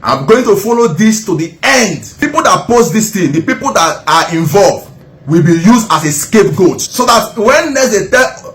I'm going to follow this to the end. People that post this thing, the people that are involved, will be used as a scapegoat, so that when there's a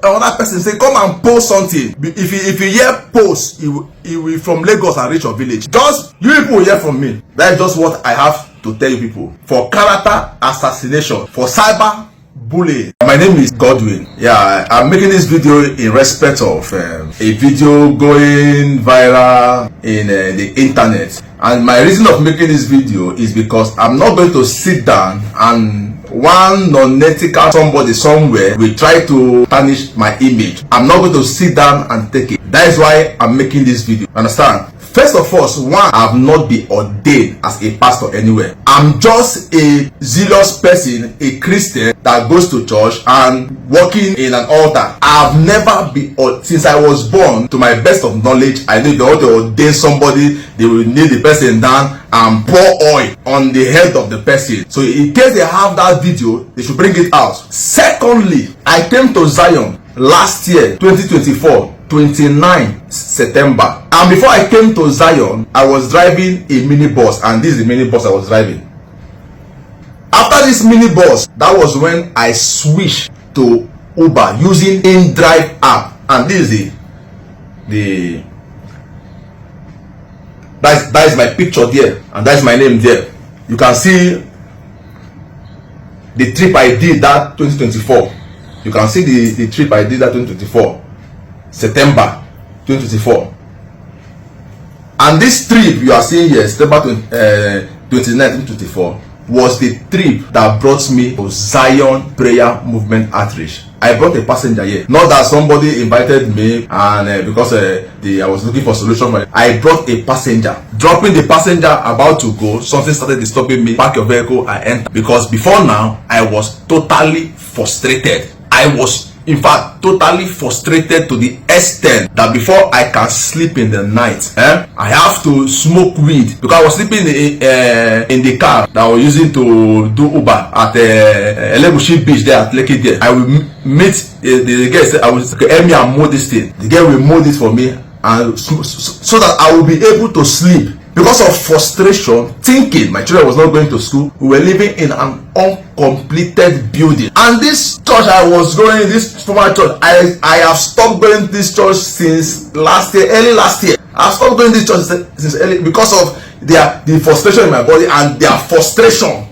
another person say come and post something, if you hear post, it will from Lagos and reach your village. Just you people will hear from me. That's just what I have to tell you people. For character assassination, for cyber bullying. My name is Godwin. Yeah, I'm making this video in respect of a video going viral in the internet, and my reason of making this video is because I'm not going to sit down and one non-ethical somebody somewhere will try to tarnish my image. I'm not going to sit down and take it. That is why I'm making this video. Understand? First of all, one, I have not been ordained as a pastor anywhere. I'm just a zealous person, a Christian that goes to church and working in an altar. I've never been, since I was born, to my best of knowledge, I know if they want to ordain somebody, they will kneel the person down and pour oil on the head of the person. So in case they have that video, they should bring it out. Secondly, I came to Zion last year, 2024. 29 September, and before I came to Zion, I was driving a minibus, and this is the minibus I was driving. After this minibus, that was when I switched to Uber using InDrive app, and this is that is my picture there, and that is my name there. You can see the trip I did that 2024. You can see the trip I did that 2024. September 2024, and this trip you are seeing here, September 29, 2024, was the trip that brought me to Zion Prayer Movement Outreach. I brought a passenger here, not that somebody invited me and because I was looking for solution. I brought a passenger. Dropping the passenger about to go, something started disturbing me. Park your vehicle, I enter, because before now I was totally frustrated. I was in fact totally frustrated to the extent that before I can sleep in the night, I have to smoke weed, because I was sleeping in the car that I was using to do Uber at Elegushi Beach there at Lekki there. I will meet the girl, say I will help me and mold this thing. The girl will mold it for me, and so that I will be able to sleep. Because of frustration, thinking my children was not going to school, we were living in an uncompleted building. And this church I was going, this former church, I have stopped going to this church since last year, early last year. I've stopped going to this church since early because of the frustration in my body and their frustration.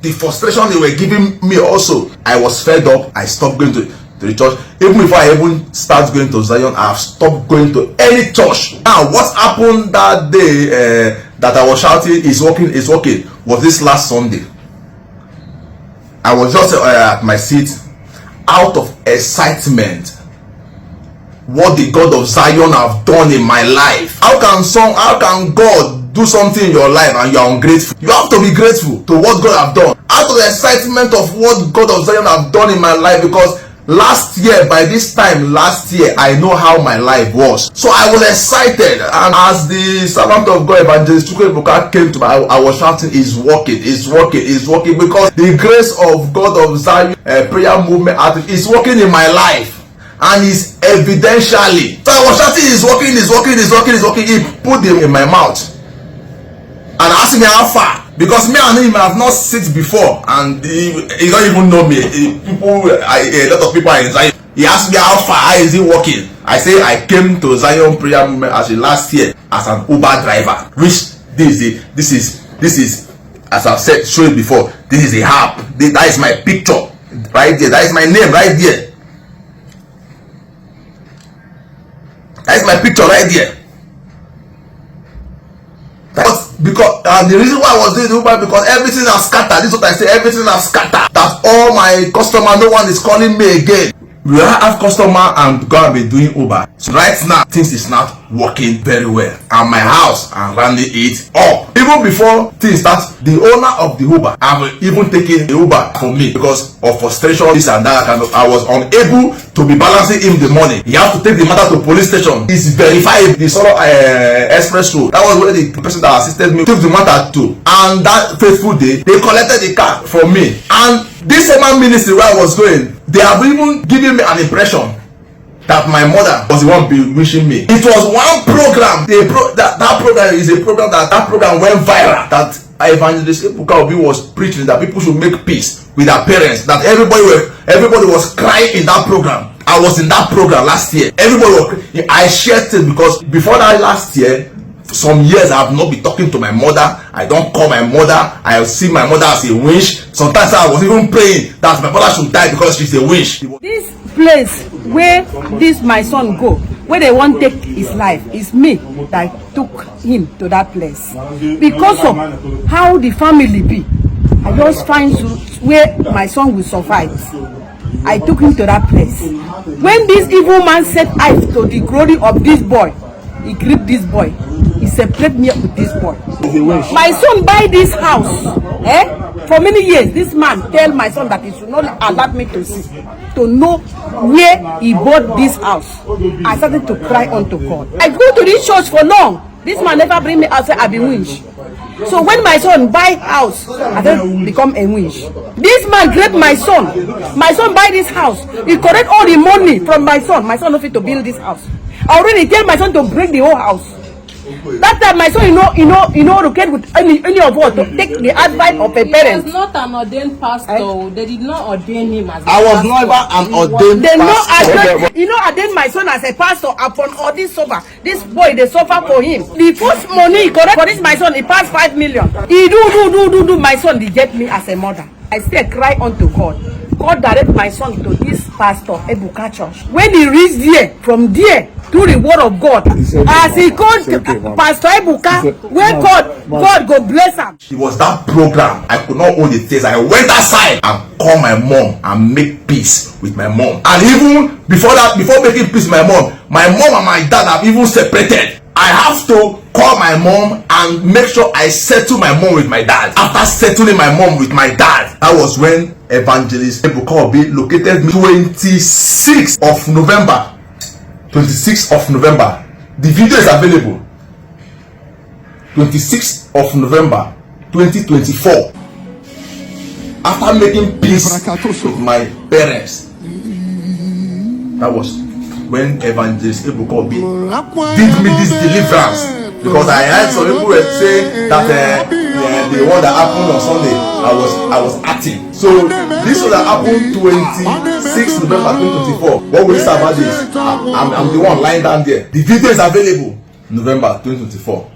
The frustration they were giving me also. I was fed up. I stopped going to the church. Even before I even start going to Zion, I have stopped going to any church. Now, what happened that day that I was shouting is working was this last Sunday. I was just at my seat out of excitement. What the God of Zion have done in my life. How can God do something in your life and you are ungrateful? You have to be grateful to what God have done. Out of the excitement of what God of Zion have done in my life, because last year, by this time last year, I know how my life was. So I was excited, and as the servant of God, Evangelist Chukwuebuka, came to me, I was shouting, "It's working, it's working, it's working," because the grace of God of Zion Prayer Movement is working in my life, and it's evidentially. So I was shouting, "It's working, it's working, it's working, it's working." He put them in my mouth and asked me how far. Because me and him have not sit before, and he don't even know me. A lot of people are in Zion. He asked me how far, how is he working? I say I came to Zion Prayer Movement actually last year as an Uber driver. Which this is as I've said, showed before. This is a app. That is my picture right there. That is my name right there. That is my picture right there. Because the reason why I was doing Uber, because everything has scattered. This is what I say, everything has scattered. That all my customer, no one is calling me again. We have customer and go and be doing Uber. So right now, things is not working very well. And my house, I'm running it up. Even before things start, the owner of the Uber have even taken the Uber for me because of frustration, this and that. I was unable to be balancing him the money. He have to take the matter to police station. It's verified the Solo Express Road. That was where the person that assisted me took the matter to. And that faithful day, they collected the car from me. And this same ministry where I was going, they have even given me an impression that my mother was the one wishing me. It was one program. That program is a program that program went viral. That Evangelist Ebuka Obi was preaching that people should make peace with their parents. That everybody was crying in that program. I was in that program last year. Everybody was. I shared it because before that last year, some years I have not been talking to my mother. I don't call my mother. I see my mother as a witch. Sometimes I was even praying that my mother should die because she's a witch. This place where this my son go, where they want to take his life, is me that took him to that place. Because of how the family be, I just find where my son will survive. I took him to that place. When this evil man set eyes to the glory of this boy, he gripped this boy. He separated me with this boy. My son buy this house. For many years, this man tell my son that he should not allow me to see, to know where he bought this house. I started to cry unto God. I go to this church for long. This man never bring me outside. I be winch. So when my son buy house, I then become a winch. This man grabbed my son. My son buy this house. He collect all the money from my son. My son no fit to build this house. I already tell my son to break the whole house. That time my son, locate with any of us to take the advice of a parent. He was not an ordained pastor. They did not ordain him as a pastor. I was never an ordained pastor. They ordain my son as a pastor upon all this suffer. This boy, they suffer for him. The first money he correct for this my son, he passed 5 million. He do my son, he get me as a mother. I still cry unto God. God direct my son to this pastor Ebuka Church. When he reached there, from there, through the word of God, as he called Pastor Ebuka, where God go bless him. It was that program. I could not hold the tears. I went outside and called my mom and make peace with my mom. And even before that, before making peace with my mom and my dad have even separated. I have to call my mom and make sure I settle my mom with my dad. After settling my mom with my dad, that was when Evangelist Ebuka Obi located me 26th of November. 26th of November. The video is available. 26th of November 2024. After making peace with my parents, that was when Evangelist Ebuka Obi did me this deliverance. Because I heard some people were saying that the one that happened on Sunday, I was acting. So this one that happened 26th November 2024. What will you say about this? I'm the one lying down there. The video is available. November 2024.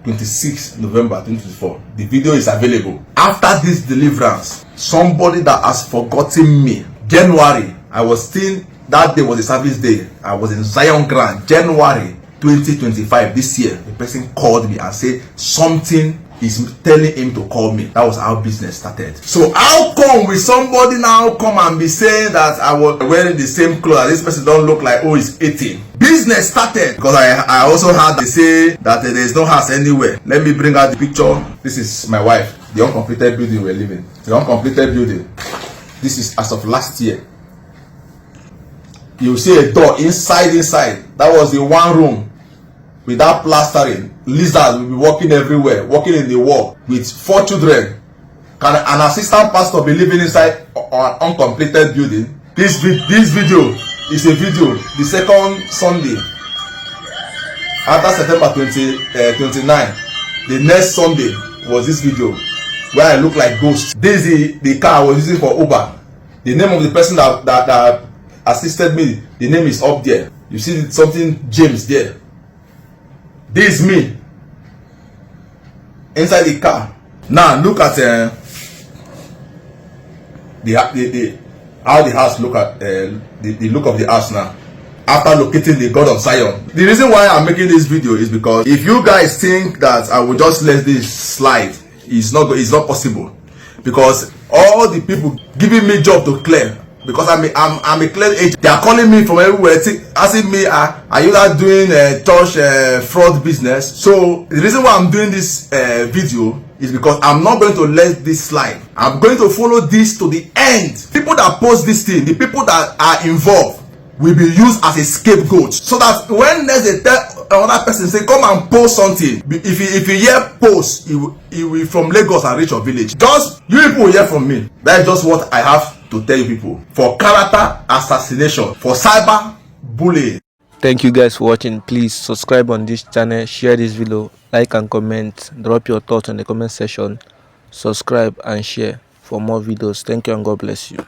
26th November 2024. The video is available. After this deliverance, somebody that has forgotten me. January, I was still, that day was a service day. I was in Zion Grand. January 2025, this year, the person called me and said something is telling him to call me. That was how business started. So how come will somebody now come and be saying that I was wearing the same clothes? This person don't look like, oh, he's 18. Business started because I also heard they say that there is no house anywhere. Let me bring out the picture. This is my wife, the uncompleted building we're living. The uncompleted building. This is as of last year. You see a door inside. That was the one room without plastering. Lizards will be walking everywhere, walking in the wall with 4 children. Can an assistant pastor be living inside an uncompleted building? This video is a video. The second Sunday after September 29, the next Sunday was this video where I look like ghost. This is the car I was using for Uber. The name of the person that assisted me, the name is up there. You see something James there. This is me inside the car. Now look at how the house look at the look of the house now. After locating the God of Zion. The reason why I'm making this video is because if you guys think that I will just let this slide, it's not possible. Because all the people giving me job to clear, because I'm a clear agent, they are calling me from everywhere asking me, are you not doing church fraud business? So the reason why I'm doing this video is because I'm not going to let this slide. I'm going to follow this to the end. People that post this thing, the people that are involved, will be used as a scapegoat, so that when there's a another person say come and post something, if you hear post, he will from Lagos and reach your village. Just you people will hear from me. That's just what I have to tell you people for character assassination, for cyber bullying. Thank you guys for watching. Please subscribe on this channel, share this video, like and comment, drop your thoughts in the comment section, subscribe and share for more videos. Thank you and God bless you.